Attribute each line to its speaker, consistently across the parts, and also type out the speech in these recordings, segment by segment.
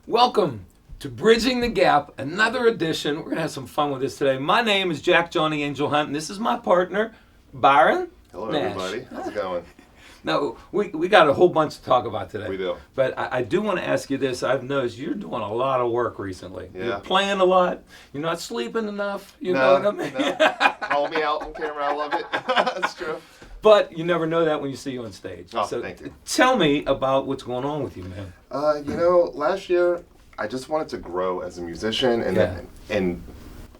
Speaker 1: Welcome to Bridging the Gap, another edition. We're going to have some fun with this today. My name is Johnny Angel Hunt, and this is my partner, Byron
Speaker 2: Hello,
Speaker 1: Nash.
Speaker 2: everybody. How's it going?
Speaker 1: Now, we got a whole bunch to talk about today.
Speaker 2: We do.
Speaker 1: But I do want to ask you this. I've noticed you're doing a lot of work recently.
Speaker 2: Yeah.
Speaker 1: You're playing a lot. You're not sleeping enough. You know what I mean?
Speaker 2: No. Call me out on camera. I love it. That's true.
Speaker 1: But you never know that when you see you on stage.
Speaker 2: Oh,
Speaker 1: so
Speaker 2: thank you.
Speaker 1: Tell me about what's going on with you, man.
Speaker 2: Last year, I just wanted to grow as a musician, and
Speaker 1: Yeah.
Speaker 2: and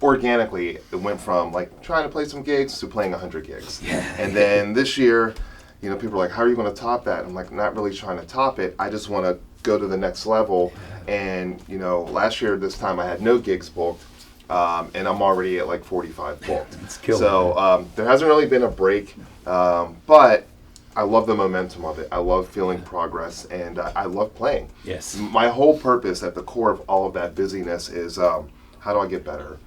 Speaker 2: organically, it went from like trying to play some gigs to playing 100 gigs.
Speaker 1: Yeah.
Speaker 2: And then this year, people are like, "How are you going to top that?" I'm like, "Not really trying to top it. I just want to go to the next level." And last year this time I had no gigs booked, and I'm already at like 45 booked.
Speaker 1: It's killing.
Speaker 2: So there hasn't really been a break, but I love the momentum of it. I love feeling progress, and I love playing.
Speaker 1: Yes.
Speaker 2: My whole purpose at the core of all of that busyness is how do I get better?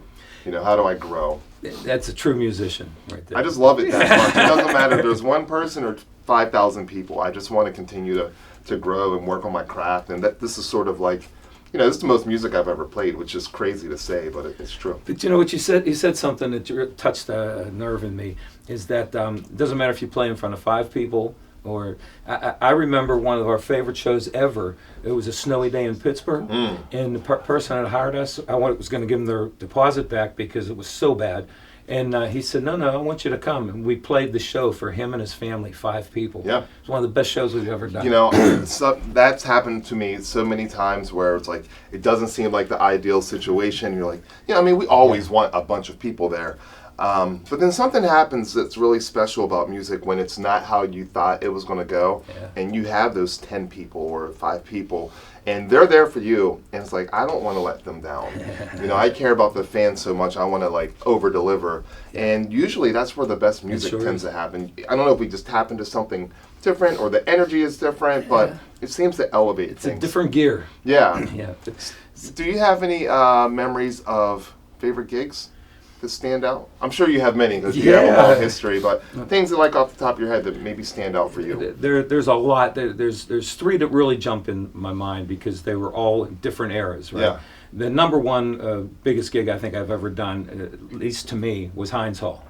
Speaker 2: How do I grow?
Speaker 1: That's a true musician right there.
Speaker 2: I just love it that much. It doesn't matter if there's one person or 5,000 people. I just want to continue to grow and work on my craft. And this is sort of like, this is the most music I've ever played, which is crazy to say, but it's true.
Speaker 1: But you know what you said? You said something that touched a nerve in me, is that it doesn't matter if you play in front of 5 people or... I remember one of our favorite shows ever. It was a snowy day in Pittsburgh, and the person that hired us, I was going to give them their deposit back because it was so bad. And he said, no, I want you to come. And we played the show for him and his family, 5 people.
Speaker 2: Yeah.
Speaker 1: It's one of the best shows we've ever done.
Speaker 2: That's happened to me so many times where it's like, it doesn't seem like the ideal situation. You're like, we always want a bunch of people there. But then something happens that's really special about music when it's not how you thought it was going to go.
Speaker 1: Yeah.
Speaker 2: And you have those 10 people or 5 people, and they're there for you. And it's like, I don't want to let them down. I care about the fans so much. I want to over deliver. And usually that's where the best music tends to happen. I don't know if we just tap into something different or the energy is different, but it seems to elevate
Speaker 1: It's
Speaker 2: things.
Speaker 1: a different gear.
Speaker 2: Yeah.
Speaker 1: Yeah.
Speaker 2: Do you have any memories of favorite gigs that stand out? I'm sure you have many because you have a long history, but things that off the top of your head that maybe stand out for you.
Speaker 1: There's a lot. There's 3 that really jump in my mind because they were all in different eras, right?
Speaker 2: Yeah.
Speaker 1: The number one biggest gig I think I've ever done, at least to me, was Heinz Hall.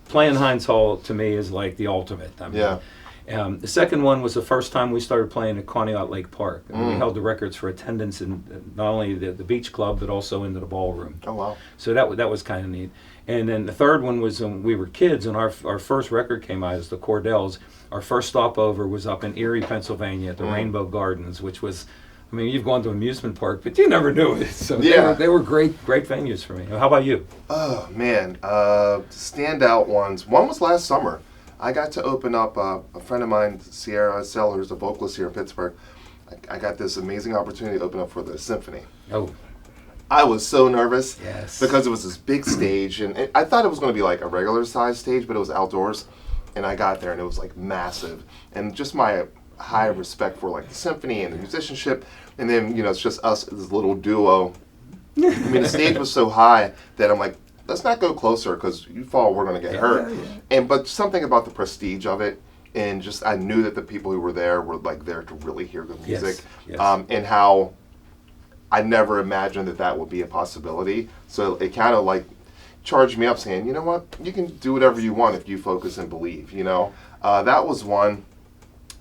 Speaker 1: Playing Heinz Hall to me is like the ultimate. The second one was the first time we started playing at Conneaut Lake Park. And we held the records for attendance in not only the beach club, but also into the ballroom.
Speaker 2: Oh, wow.
Speaker 1: So that was kind of neat. And then the third one was when we were kids, and our first record came out as the Cordells. Our first stopover was up in Erie, Pennsylvania at the Rainbow Gardens, which was, you've gone to an amusement park, but you never knew it. So they were great venues for me. How about you?
Speaker 2: Oh, man. Standout ones. One was last summer. I got to open up a friend of mine, Sierra Seller, who's a vocalist here in Pittsburgh. I got this amazing opportunity to open up for the symphony.
Speaker 1: Oh.
Speaker 2: I was so nervous because it was this big stage, and I thought it was going to be like a regular size stage, but it was outdoors. And I got there, and it was massive. And just my high respect for the symphony and the musicianship, and then it's just us, this little duo. The stage was so high that I'm like, let's not go closer because you fall, we're going to get hurt. Yeah. But something about the prestige of it, and just I knew that the people who were there there to really hear the music, and how I never imagined that would be a possibility. So it kind of charged me up, saying, you know what, you can do whatever you want if you focus and believe. That was one.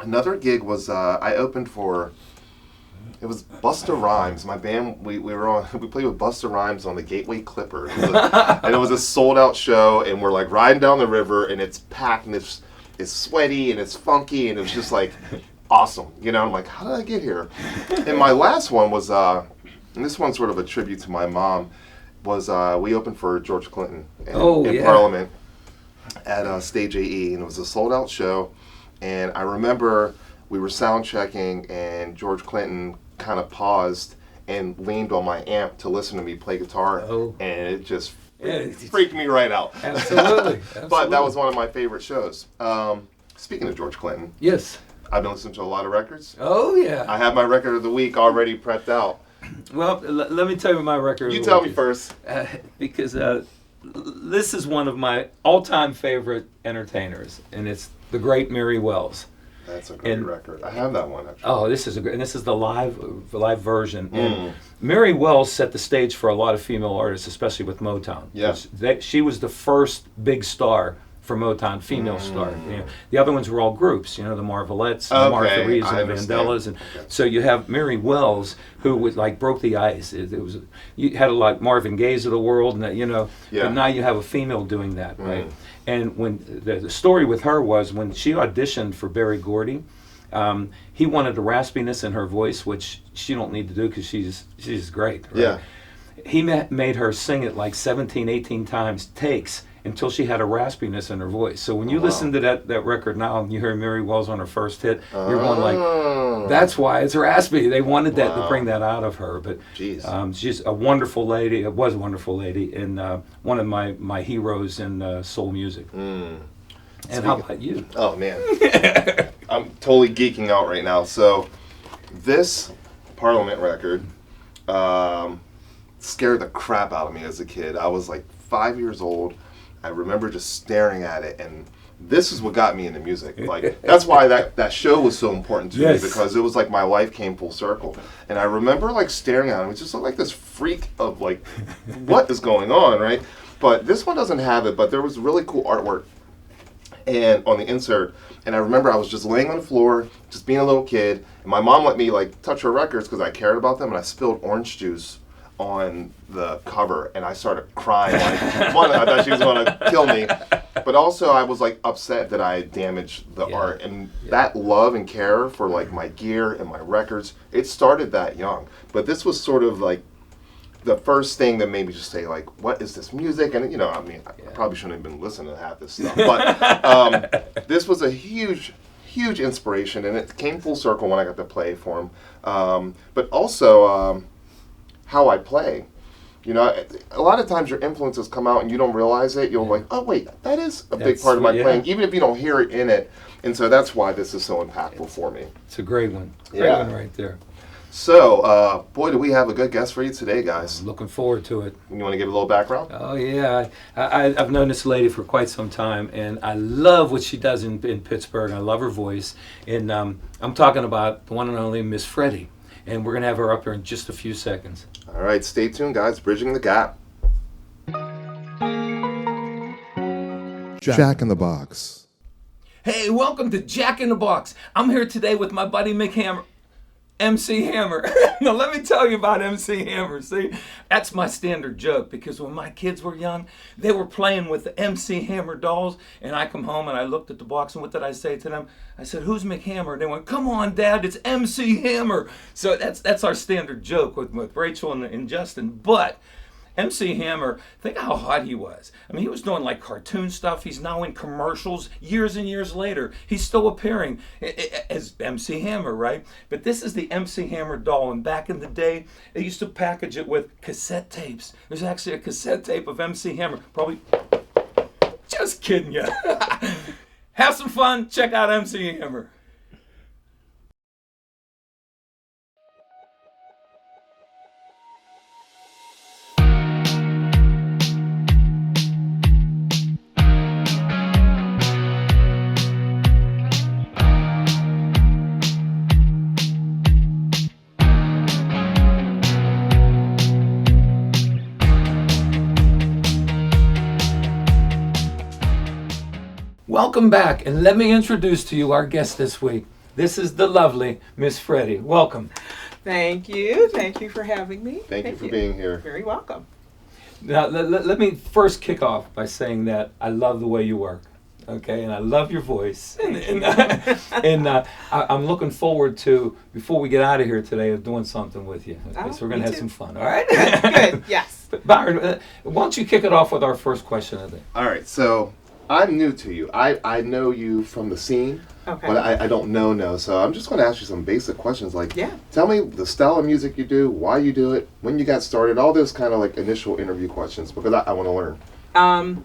Speaker 2: Another gig was I opened for. It was Busta Rhymes. My band, we played with Busta Rhymes on the Gateway Clipper. And it was a sold out show, and we're riding down the river, and it's packed, and it's sweaty, and it's funky, and it was just awesome. I'm like, how did I get here? And my last one was, and this one's sort of a tribute to my mom, was we opened for George Clinton in Parliament at Stage AE, and it was a sold out show. And I remember we were sound checking, and George Clinton kind of paused and leaned on my amp to listen to me play guitar, and it just freaked me right out.
Speaker 1: Absolutely.
Speaker 2: But that was one of my favorite shows. Speaking of George Clinton,
Speaker 1: yes,
Speaker 2: I've been listening to a lot of records.
Speaker 1: Oh yeah,
Speaker 2: I have my record of the week already prepped out.
Speaker 1: Well, let me tell you my record.
Speaker 2: You tell me first,
Speaker 1: because this is one of my all-time favorite entertainers, and it's the great Mary Wells.
Speaker 2: That's a great record. I have that one, actually.
Speaker 1: Oh, this is the live version. And Mary Wells set the stage for a lot of female artists, especially with Motown.
Speaker 2: Yeah.
Speaker 1: She was the first big star for Motown, female star. You know, the other ones were all groups, you know, the Marvelettes, the Martha Reeves, and the Vandellas, and so you have Mary Wells, who was like broke the ice. It was, you had a lot Marvin Gaye's of the world, and you know, but now you have a female doing that, right? And when the story with her was when she auditioned for Berry Gordy, he wanted a raspiness in her voice, which she don't need to do because she's great. Right?
Speaker 2: Yeah.
Speaker 1: He made her sing it like 17, 18 times, takes, until she had a raspiness in her voice. So when you listen to that record now and you hear Mary Wells on her first hit, you're going like, that's why it's raspy. They wanted that to bring that out of her. But she's a wonderful lady. It was a wonderful lady, and one of my heroes in soul music. And how about you?
Speaker 2: Oh, man. I'm totally geeking out right now. So this Parliament record scared the crap out of me as a kid. I was like 5 years old. I remember just staring at it, and this is what got me into music. Like, that's why that show was so important to me, because it was like my life came full circle. And I remember like staring at him. It just looked like this freak of like, what is going on, right? But this one doesn't have it, but there was really cool artwork and on the insert. And I remember I was just laying on the floor, just being a little kid, and my mom let me like touch her records because I cared about them, and I spilled orange juice on the cover, and I started crying. Like, one, I thought she was going to kill me, but also I was like upset that I had damaged the art. And that love and care for like my gear and my records, it started that young. But this was sort of like the first thing that made me just say like, what is this music? And you know, I mean, I probably shouldn't have been listening to half this stuff, but this was a huge inspiration, and it came full circle when I got to play for him. But also how I play. You know, a lot of times your influences come out and you don't realize it. You're like, oh wait, that is a big part of my playing, even if you don't hear it in it. And so that's why this is so impactful for me.
Speaker 1: It's a great one. Great one right there.
Speaker 2: So, boy, do we have a good guest for you today, guys.
Speaker 1: I'm looking forward to it.
Speaker 2: You want to give a little background?
Speaker 1: Oh, yeah. I've known this lady for quite some time, and I love what she does in Pittsburgh. I love her voice. And I'm talking about the one and only Miss Freddye. And we're going to have her up here in just a few seconds.
Speaker 2: All right, stay tuned, guys. Bridging the Gap.
Speaker 3: Jack in the Box.
Speaker 1: Hey, welcome to Jack in the Box. I'm here today with my buddy MC Hammer. Now let me tell you about MC Hammer. See, that's my standard joke, because when my kids were young, they were playing with the MC Hammer dolls, and I come home and I looked at the box, and what did I say to them? I said, "Who's McHammer?" And they went, "Come on, Dad, it's MC Hammer." So that's our standard joke with Rachel and Justin. But MC Hammer, think how hot he was. I mean, he was doing like cartoon stuff. He's now in commercials years and years later. He's still appearing as MC Hammer, right? But this is the MC Hammer doll, and back in the day, they used to package it with cassette tapes. There's actually a cassette tape of MC Hammer. Probably, just kidding you. Have some fun. Check out MC Hammer. Welcome back, and let me introduce to you our guest this week. This is the lovely Miss Freddye. Welcome.
Speaker 4: Thank you. Thank you for having me.
Speaker 2: Thank you for being here.
Speaker 4: Very welcome.
Speaker 1: Now, let me first kick off by saying that I love the way you work, okay? And I love your voice. And I'm looking forward to, before we get out of here today, of doing something with you. Okay? So we're going to have some fun, all right?
Speaker 4: Good, yes.
Speaker 1: But Byron, why don't you kick it off with our first question of the day?
Speaker 2: All right, so I'm new to you. I know you from the scene, but I don't know. So I'm just going to ask you some basic questions. Like, tell me the style of music you do, why you do it, when you got started, all those kind of like initial interview questions, because I want to learn.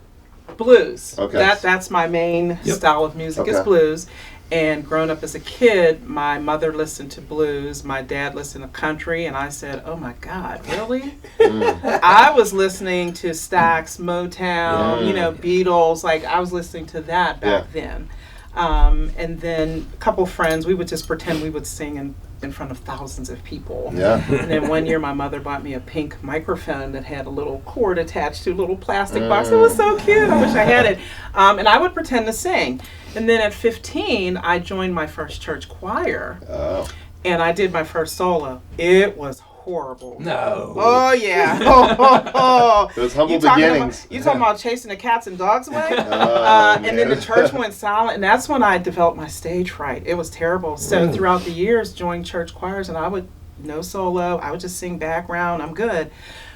Speaker 4: Blues.
Speaker 2: Okay.
Speaker 4: That's my main style of music is blues. And growing up as a kid, my mother listened to blues, my dad listened to country, and I said, oh my God, really? I was listening to Stax, Motown, Beatles, like I was listening to that back then. And then a couple friends, we would just pretend we would sing in front of thousands of people.
Speaker 2: Yeah.
Speaker 4: And then one year my mother bought me a pink microphone that had a little cord attached to a little plastic box. It was so cute. I wish I had it. And I would pretend to sing. And then at 15, I joined my first church choir.
Speaker 2: Oh.
Speaker 4: And I did my first solo. It was horrible.
Speaker 1: No.
Speaker 4: Oh, yeah. Oh.
Speaker 2: Those humble
Speaker 4: You
Speaker 2: beginnings.
Speaker 4: talking about chasing the cats and dogs away? And then the church went silent, and that's when I developed my stage fright. It was terrible. So throughout the years, joined church choirs, and I would, no solo, I would just sing background, I'm good.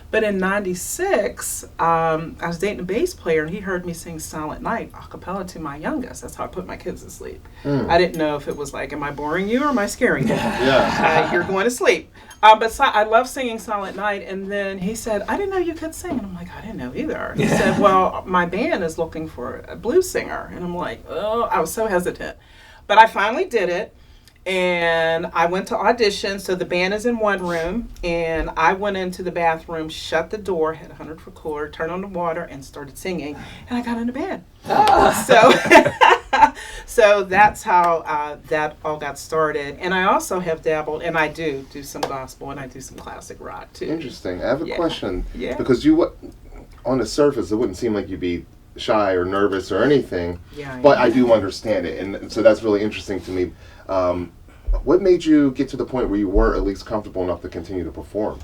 Speaker 4: But in 96, I was dating a bass player, and he heard me sing Silent Night a cappella to my youngest. That's how I put my kids to sleep. I didn't know if it was like, am I boring you or am I scaring you? You're going to sleep. But I love singing Silent Night. And then he said, I didn't know you could sing. And I'm like, I didn't know either. He said, well, my band is looking for a blues singer. And I'm like, oh, I was so hesitant. But I finally did it. And I went to audition. So the band is in one room. And I went into the bathroom, shut the door, had a 100-foot cooler, turned on the water, and started singing. And I got in the band. So that's how that all got started. And I also have dabbled, and I do some gospel, and I do some classic rock too.
Speaker 2: Interesting. I have a question.
Speaker 4: Yeah.
Speaker 2: Because on the surface, it wouldn't seem like you'd be shy or nervous or anything.
Speaker 4: Yeah.
Speaker 2: But I do understand it, and so that's really interesting to me. What made you get to the point where you were at least comfortable enough to continue to perform?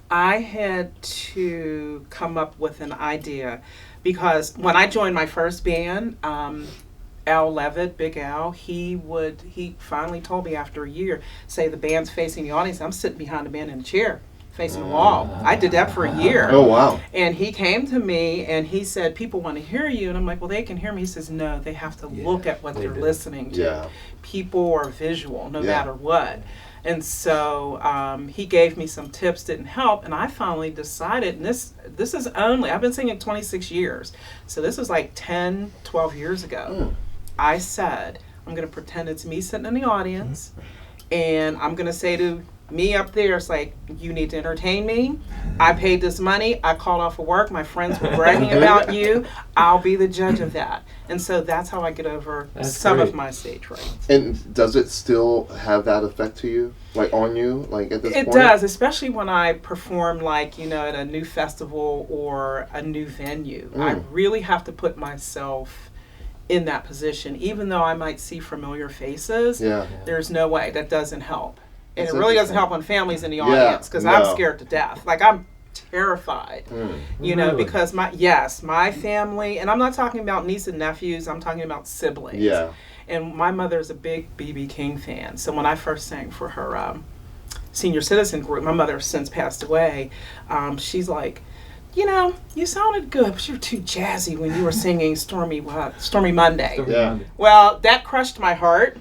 Speaker 4: I had to come up with an idea because when I joined my first band, Al Levitt, Big Al, he finally told me after a year, say the band's facing the audience, I'm sitting behind the band in a chair facing the wall. I did that for a year.
Speaker 2: Oh, wow.
Speaker 4: And he came to me and he said, people want to hear you. And I'm like, well, they can hear me. He says, no, they have to look at what they're listening to. Yeah. People are visual no matter what. And so he gave me some tips, didn't help, and I finally decided, and this is only, I've been singing 26 years, so this was like 10, 12 years ago. I said, I'm going to pretend it's me sitting in the audience, and I'm going to say to me up there, it's like, you need to entertain me. I paid this money. I called off of work. My friends were bragging about you. I'll be the judge of that. And so that's how I get over some of my stage fright.
Speaker 2: And does it still have that effect to you, like on you, like at this point?
Speaker 4: It does, especially when I perform, like, at a new festival or a new venue. I really have to put myself in that position. Even though I might see familiar faces, there's no way. That doesn't help. And it really doesn't help when families in the audience, because I'm scared to death. Like, I'm terrified, because my family, and I'm not talking about nieces and nephews, I'm talking about siblings. Yeah. And my mother's a big B.B. King fan. So when I first sang for her senior citizen group, my mother has since passed away, she's like, you sounded good, but you were too jazzy when you were singing Stormy Monday. Well, that crushed my heart.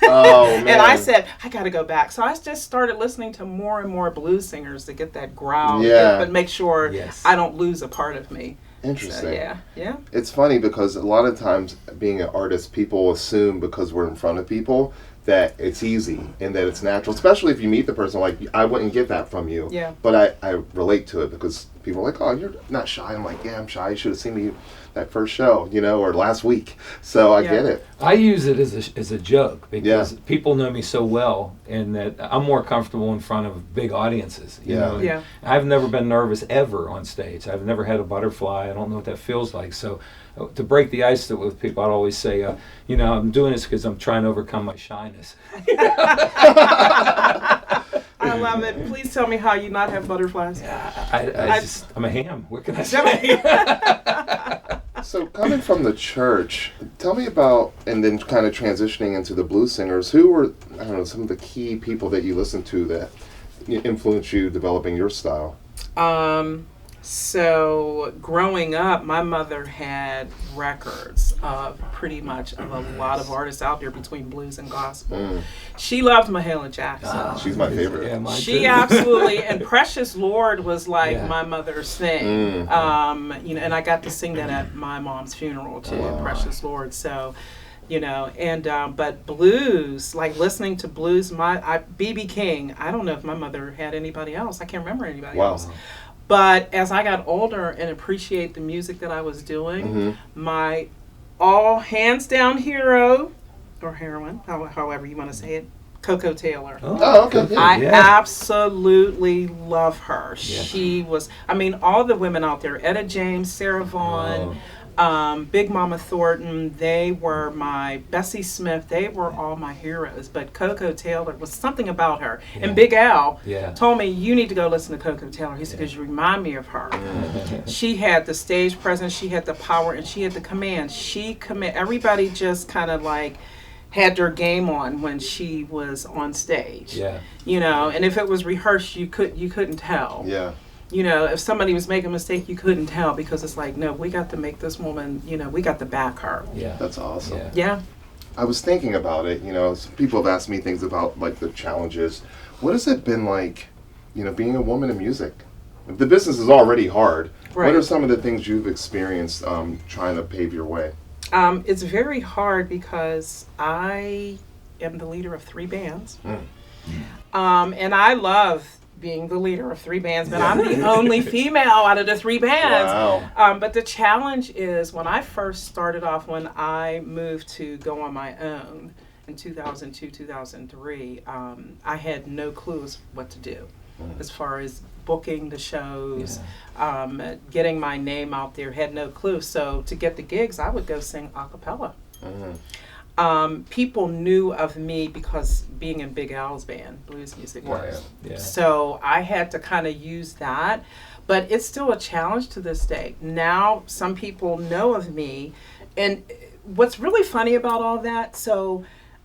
Speaker 4: Oh, man. And I said, I got to go back. So I just started listening to more and more blues singers to get that growl, but make sure I don't lose a part of me.
Speaker 2: Interesting.
Speaker 4: So, yeah.
Speaker 2: It's funny because a lot of times being an artist, people assume because we're in front of people that it's easy and that it's natural, especially if you meet the person, like, I wouldn't get that from you. Yeah. But I relate to it because people are like, oh, you're not shy. I'm like, yeah, I'm shy. You should have seen me that first show, or last week. So I get it.
Speaker 1: I use it as a joke because people know me so well, and that I'm more comfortable in front of big audiences. You know? I've never been nervous ever on stage. I've never had a butterfly. I don't know what that feels like. So to break the ice with people, I'd always say, I'm doing this because I'm trying to overcome my shyness.
Speaker 4: I love it. Please tell me how you not have butterflies.
Speaker 1: I'm a ham. What can I say?
Speaker 2: So coming from the church, tell me about, and then kind of transitioning into the blues singers, who were, some of the key people that you listened to that influenced you developing your style?
Speaker 4: So growing up, my mother had records pretty much of a lot of artists out there between blues and gospel. She loved Mahalia Jackson.
Speaker 2: She's my favorite.
Speaker 1: Yeah, mine
Speaker 4: she
Speaker 1: too.
Speaker 4: Absolutely, and Precious Lord was like my mother's thing. And I got to sing that at my mom's funeral too, Precious Lord. So, but blues, like listening to blues, B.B. King, I don't know if my mother had anybody else. I can't remember anybody else. But as I got older and appreciate the music that I was doing, my all hands down hero or heroine, however you want to say it, Coco Taylor.
Speaker 2: Oh, okay. Yeah.
Speaker 4: I absolutely love her. Yeah. She was, all the women out there, Etta James, Sarah Vaughan, Big Mama Thornton, they were Bessie Smith, they were all my heroes. But Coco Taylor was something about her. Yeah. And Big Al told me, you need to go listen to Coco Taylor. He said, because you remind me of her. She had the stage presence, she had the power, and she had the command. Everybody just kind of like had their game on when she was on stage. Yeah. And if it was rehearsed, you couldn't tell. Yeah. If somebody was making a mistake, you couldn't tell because it's like, no, we got to make this woman, we got to back her.
Speaker 2: Yeah. That's awesome.
Speaker 4: Yeah.
Speaker 2: I was thinking about it, some people have asked me things about like the challenges. What has it been like, being a woman in music? The business is already hard. Right. What are some of the things you've experienced trying to pave your way?
Speaker 4: It's very hard because I am the leader of 3 bands. And I love being the leader of 3 bands, but I'm the only female out of the 3 bands. Wow. But the challenge is when I first started off, when I moved to go on my own in 2002, 2003, I had no clues what to do as far as booking the shows, getting my name out there, had no clue. So to get the gigs, I would go sing a cappella. People knew of me because being in Big Al's band, blues music was. Yeah. So I had to kind of use that, but it's still a challenge to this day. Now some people know of me, and what's really funny about all that, so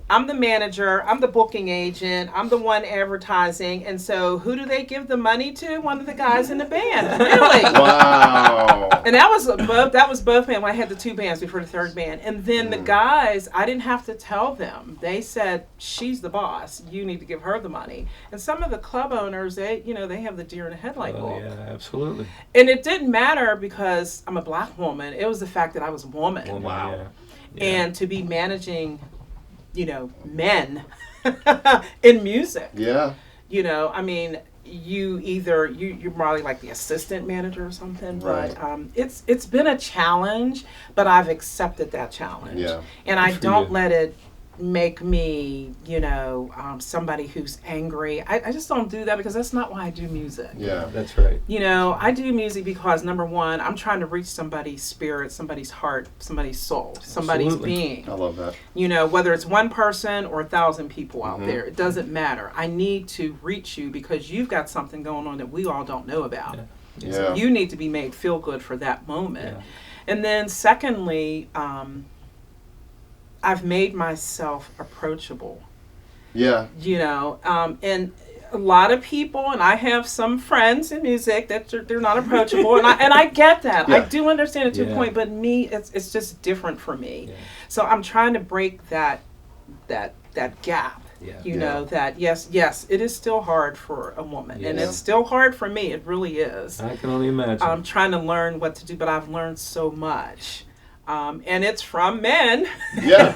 Speaker 4: I'm the manager, I'm the booking agent, I'm the one advertising, and so who do they give the money to? One of the guys in the band, really.
Speaker 2: Wow.
Speaker 4: And that was both bands when I had the 2 bands before the 3rd band. And then the guys, I didn't have to tell them. They said, she's the boss, you need to give her the money. And some of the club owners, they have the deer in the headlight look.
Speaker 1: Yeah, absolutely.
Speaker 4: And it didn't matter because I'm a black woman. It was the fact that I was a woman.
Speaker 1: Wow. Yeah.
Speaker 4: And to be managing men in music.
Speaker 2: Yeah.
Speaker 4: You're probably like the assistant manager or something. Right. But it's been a challenge, but I've accepted that challenge. Yeah. And I don't let it make me, somebody who's angry. I just don't do that because that's not why I do music.
Speaker 2: Yeah,
Speaker 1: that's right.
Speaker 4: I do music because, number one, I'm trying to reach somebody's spirit, somebody's heart, somebody's soul, somebody's being.
Speaker 2: I love that.
Speaker 4: Whether it's one person or 1,000 people out there, it doesn't matter. I need to reach you because you've got something going on that we all don't know about.
Speaker 2: Yeah.
Speaker 4: So you need to be made feel good for that moment. Yeah. And then secondly, I've made myself approachable.
Speaker 2: Yeah.
Speaker 4: And a lot of people, and I have some friends in music that they're not approachable, and I get that. Yeah. I do understand it to a point, but me, it's just different for me. Yeah. So I'm trying to break that gap. Yeah. That yes, it is still hard for a woman, and it's still hard for me. It really is.
Speaker 1: I can only imagine.
Speaker 4: I'm trying to learn what to do, but I've learned so much. And it's from men. Yeah.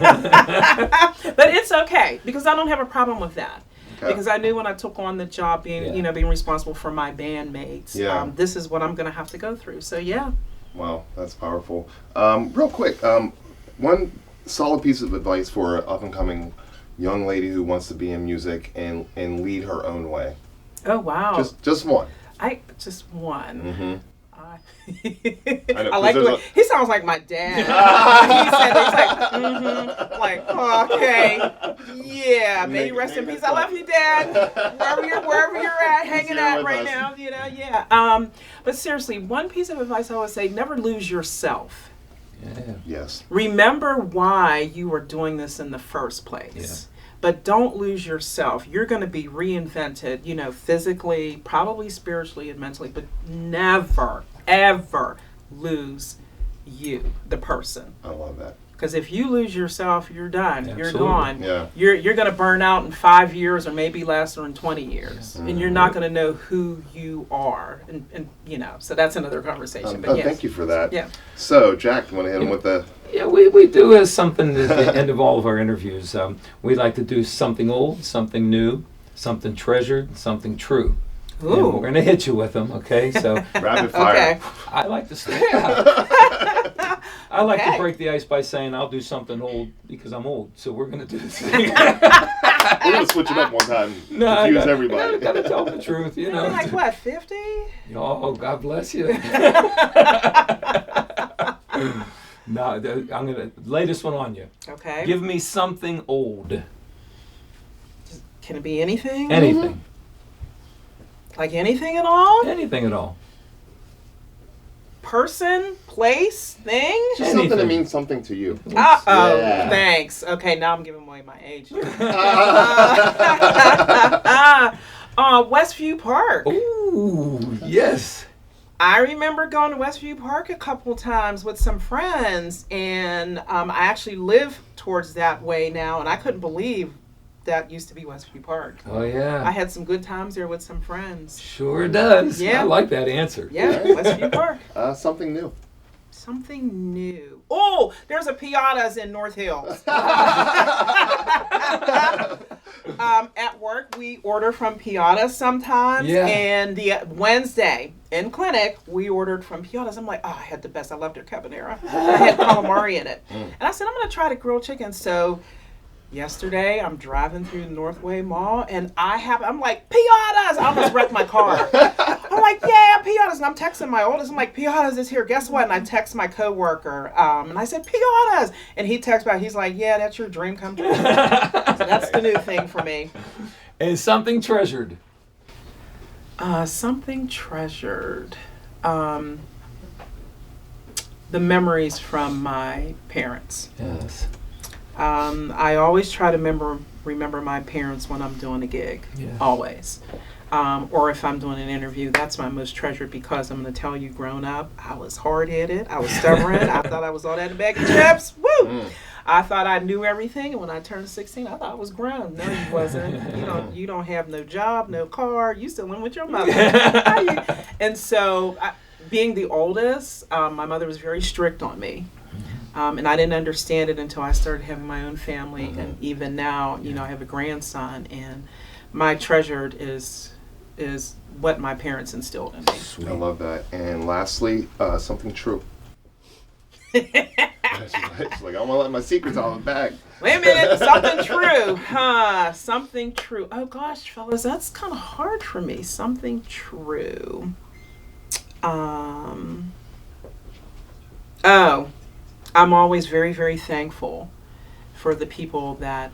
Speaker 4: But it's okay because I don't have a problem with that. Okay. Because I knew when I took on the job being responsible for my bandmates, this is what I'm going to have to go through. So yeah.
Speaker 2: Wow, that's powerful. Real quick, one solid piece of advice for an up and coming young lady who wants to be in music and lead her own way.
Speaker 4: Oh wow.
Speaker 2: Just one.
Speaker 4: Just one.
Speaker 2: Mm-hmm.
Speaker 4: I like the way he sounds like my dad. He's like, okay, yeah, may you rest in peace. I love you, Dad. Wherever you're at, hanging out right now, yeah. But seriously, one piece of advice I would say: never lose yourself.
Speaker 2: Yeah. Yes.
Speaker 4: Remember why you were doing this in the first place. Yeah. But don't lose yourself. You're going to be reinvented, physically, probably spiritually and mentally, but never, ever lose you, the person.
Speaker 2: I love that.
Speaker 4: Because if you lose yourself, you're done.
Speaker 1: Absolutely.
Speaker 4: You're gone.
Speaker 2: Yeah.
Speaker 4: You're going to burn out in 5 years or maybe less or in 20 years. Mm-hmm. And you're not going to know who you are. And so that's another conversation. But yes.
Speaker 2: Thank you for that.
Speaker 4: Yeah.
Speaker 2: So, Jack, you want to hit him with the...
Speaker 1: Yeah, we do have something at the end of all of our interviews. We like to do something old, something new, something treasured, something true. Ooh. And we're going to hit you with them, okay? So
Speaker 2: rapid fire.
Speaker 4: Okay.
Speaker 1: I like to stay. I like
Speaker 4: Okay.
Speaker 1: to break the ice by saying I'll do something old because I'm old. So we're going to do this thing.
Speaker 2: We're going to switch it up one time. Confuse everybody.
Speaker 1: Got to tell the truth, you know.
Speaker 4: You're like, what, 50?
Speaker 1: Oh, God bless you. No, I'm going to lay this one on you.
Speaker 4: Okay.
Speaker 1: Give me something old.
Speaker 4: Can it be anything?
Speaker 1: Anything.
Speaker 4: Like anything at all?
Speaker 1: Anything at all.
Speaker 4: Person, place, thing?
Speaker 2: Just something that
Speaker 1: Anything.
Speaker 2: means something to you.
Speaker 4: Uh-oh,
Speaker 2: Yeah.
Speaker 4: thanks. Okay, now I'm giving away my age. Westview Park.
Speaker 1: Ooh, yes.
Speaker 4: I remember going to Westview Park a couple times with some friends, and I actually live towards that way now, and I couldn't believe that used to be Westview Park.
Speaker 1: Oh, yeah.
Speaker 4: I had some good times there with some friends.
Speaker 1: Sure does.
Speaker 4: Yeah.
Speaker 1: I like that answer.
Speaker 4: Yeah, Westview Park.
Speaker 2: Something new.
Speaker 4: Something new. Oh, there's a Piatas in North Hills. At work, we order from Piatas sometimes.
Speaker 1: Yeah.
Speaker 4: And the Wednesday in clinic, we ordered from Piatas. I'm like, oh, I had the best. I loved their carbonara. I had calamari in it. And I said, I'm going to try the grilled chicken. So yesterday, I'm driving through the Northway Mall, and I'm like, Piatas! I almost wrecked my car. I'm like, yeah, Piatas. And I'm texting my oldest. I'm like, Piatas is here. Guess what? And I text my coworker, and I said, Piatas. And he texts back. He's like, yeah, that's your dream come true. So that's the new thing for me.
Speaker 1: And something treasured.
Speaker 4: Something treasured. The memories from my parents.
Speaker 1: Yes.
Speaker 4: I always try to remember my parents when I'm doing a gig.
Speaker 1: Yeah.
Speaker 4: Always. Or if I'm doing an interview, that's my most treasured, because I'm going to tell you, growing up, I was hard-headed. I was stubborn. I thought I was all that in a bag of chips. Woo! I thought I knew everything, and when I turned 16, I thought I was grown. No, you wasn't. You don't have no job, no car. You still live with your mother. And so, being the oldest, my mother was very strict on me. And I didn't understand it until I started having my own family. And even now, I have a grandson, and my treasured is what my parents instilled in me.
Speaker 2: I love that. And lastly, something true. She's like, I want to let my secrets out of the bag.
Speaker 4: Wait a minute, something true. Something true. Oh gosh, fellas, that's kind of hard for me. Something true. I'm always very, very thankful for the people that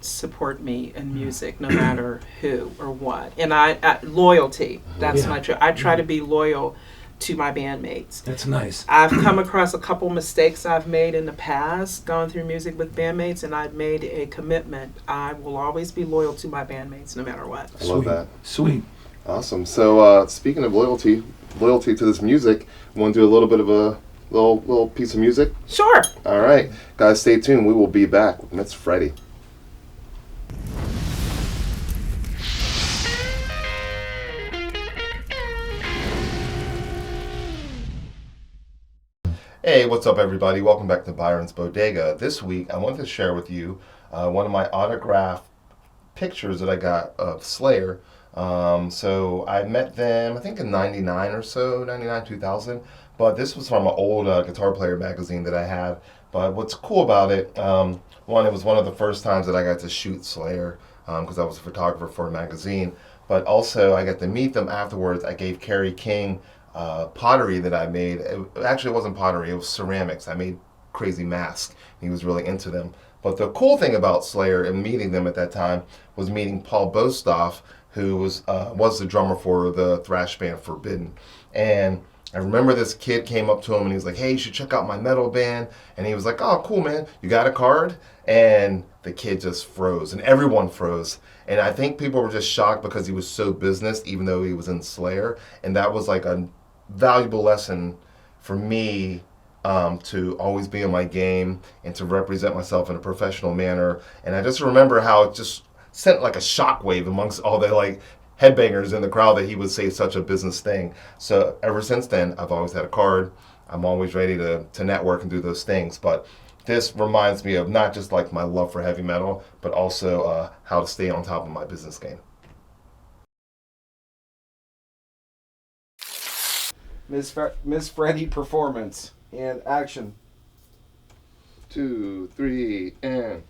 Speaker 4: support me in music, no matter who or what. And loyalty, that's my truth. I try to be loyal to my bandmates.
Speaker 1: That's nice.
Speaker 4: I've come across a couple mistakes I've made in the past, going through music with bandmates, and I've made a commitment. I will always be loyal to my bandmates, no matter what.
Speaker 2: I love that.
Speaker 1: Sweet.
Speaker 2: Awesome. So speaking of loyalty to this music, want to do a little bit of a little piece of music?
Speaker 4: Sure.
Speaker 2: All right. Guys, stay tuned. We will be back with Miss Freddie. Hey, what's up, everybody? Welcome back to Byron's Bodega. This week, I wanted to share with you one of my autographed pictures that I got of Slayer. So I met them, I think in 99 or so, 99, 2000. But this was from an old Guitar Player magazine that I had. But what's cool about it, one, it was one of the first times that I got to shoot Slayer, because I was a photographer for a magazine. But also, I got to meet them afterwards. I gave Kerry King pottery that I made. It wasn't pottery, it was ceramics. I made crazy masks. He was really into them. But the cool thing about Slayer and meeting them at that time was meeting Paul Bostoff, who was the drummer for the thrash band Forbidden. And I remember this kid came up to him and he was like, hey, you should check out my metal band. And he was like, oh, cool, man. You got a card? And the kid just froze, and everyone froze. And I think people were just shocked because he was so business, even though he was in Slayer. And that was like a valuable lesson for me, to always be in my game and to represent myself in a professional manner. And I just remember how it just sent like a shockwave amongst all the like headbangers in the crowd that he would say such a business thing. So ever since then, I've always had a card. I'm always ready to network and do those things. But this reminds me of not just like my love for heavy metal, but also how to stay on top of my business game.
Speaker 3: Miss Freddie performance and action.
Speaker 2: 2, 3, and.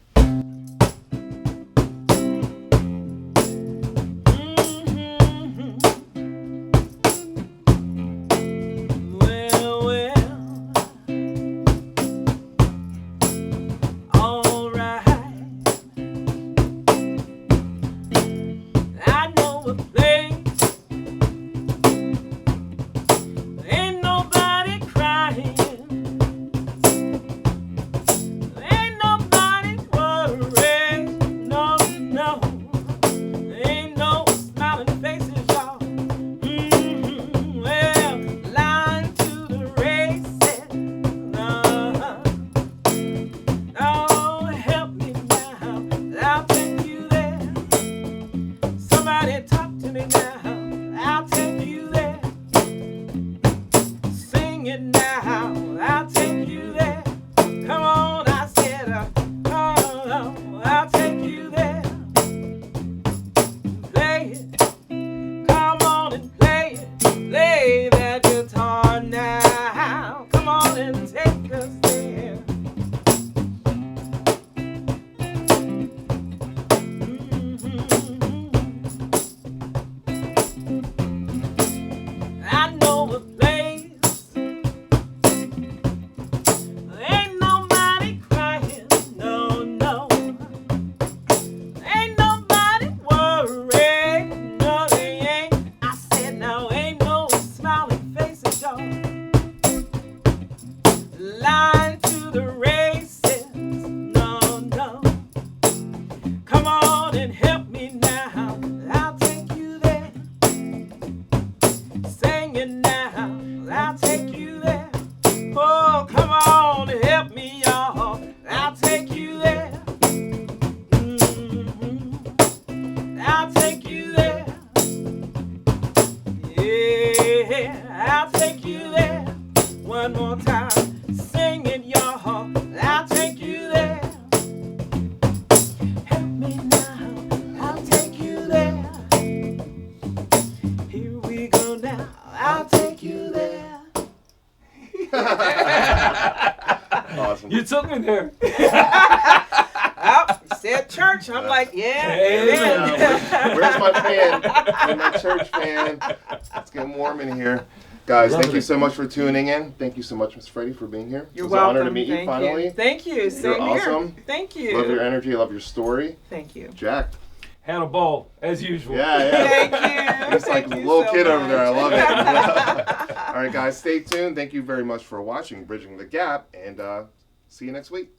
Speaker 2: Awesome.
Speaker 1: You took me there.
Speaker 4: Oh, you said church. I'm like, yeah.
Speaker 2: Amen. Where's my fan? Where's my church fan? It's getting warm in here. Guys, thank you so much for tuning in. Thank you so much, Miss Freddie, for being here.
Speaker 4: You're
Speaker 2: it was
Speaker 4: welcome.
Speaker 2: An honor to meet you finally.
Speaker 4: Thank you. Same
Speaker 2: You're awesome.
Speaker 4: here. Thank you.
Speaker 2: Love your energy. Love your story.
Speaker 4: Thank you.
Speaker 2: Jack.
Speaker 1: Had a ball, as usual.
Speaker 2: Yeah, yeah.
Speaker 4: Thank you.
Speaker 2: It's like a little kid over there. I love it. All right, guys, stay tuned. Thank you very much for watching Bridging the Gap, and see you next week.